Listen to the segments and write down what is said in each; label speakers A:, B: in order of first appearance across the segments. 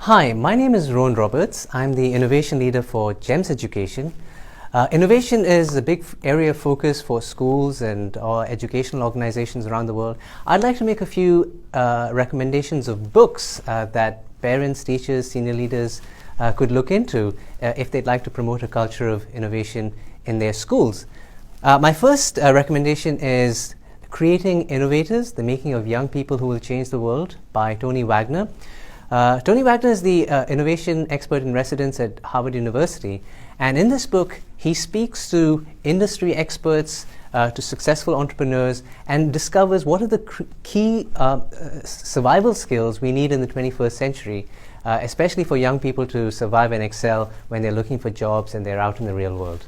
A: Hi, my name is Rohan Roberts. I'm the innovation leader for GEMS Education. Innovation is a big area of focus for schools and educational organizations around the world. I'd like to make a few recommendations of books that parents, teachers, senior leaders could look into if they'd like to promote a culture of innovation in their schools. My first recommendation is Creating Innovators, The Making of Young People Who Will Change the World by Tony Wagner. Tony Wagner is the innovation expert in residence at Harvard University, and in this book he speaks to industry experts, to successful entrepreneurs, and discovers what are the key survival skills we need in the 21st century, especially for young people to survive and excel when they're looking for jobs and they're out in the real world.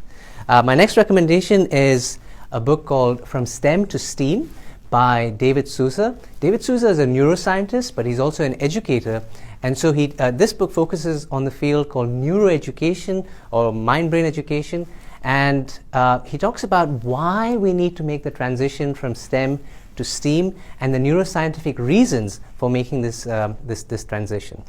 A: My next recommendation is a book called From STEM to STEAM by David Souza. David Souza is a neuroscientist, but he's also an educator, and so this book focuses on the field called neuroeducation or mind-brain education, and he talks about why we need to make the transition from STEM to STEAM and the neuroscientific reasons for making this transition.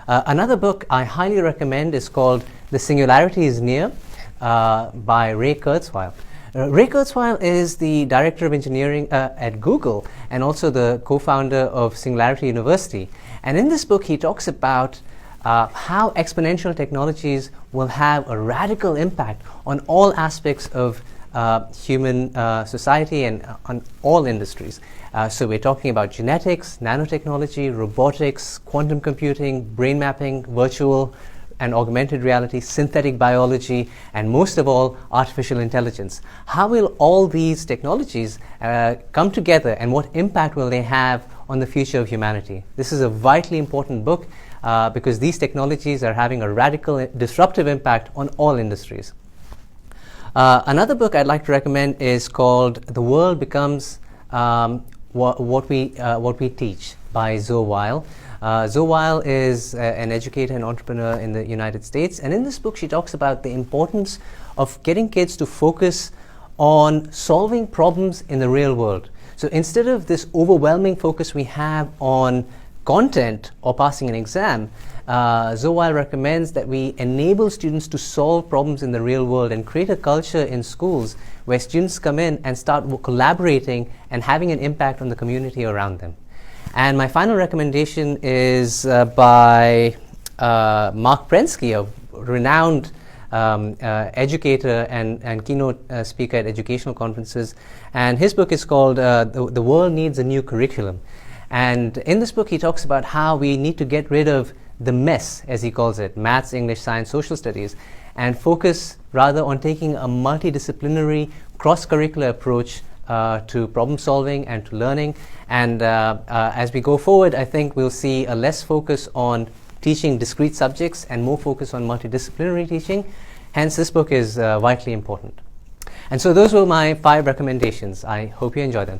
A: Another book I highly recommend is called The Singularity is Near by Ray Kurzweil. Ray Kurzweil is the Director of Engineering at Google and also the co-founder of Singularity University. And in this book, he talks about how exponential technologies will have a radical impact on all aspects of human society and on all industries. So we're talking about genetics, nanotechnology, robotics, quantum computing, brain mapping, virtual and augmented reality, synthetic biology, and most of all, artificial intelligence. How will all these technologies come together, and what impact will they have on the future of humanity? This is a vitally important book because these technologies are having a radical, disruptive impact on all industries. Another book I'd like to recommend is called The World Becomes What We Teach by Zoe Weil. Zoe Weil is an educator and entrepreneur in the United States, and in this book she talks about the importance of getting kids to focus on solving problems in the real world. So instead of this overwhelming focus we have on content or passing an exam, Zoe Weil recommends that we enable students to solve problems in the real world and create a culture in schools where students come in and start collaborating and having an impact on the community around them. And my final recommendation is by Mark Prensky, a renowned educator and keynote speaker at educational conferences. And his book is called The World Needs a New Curriculum. And in this book, he talks about how we need to get rid of the mess, as he calls it, maths, English, science, social studies, and focus rather on taking a multidisciplinary, cross-curricular approach to problem solving and to learning. And as we go forward, I think we'll see a less focus on teaching discrete subjects and more focus on multidisciplinary teaching. Hence, this book is vitally important. And so those were my 5 recommendations. I hope you enjoy them.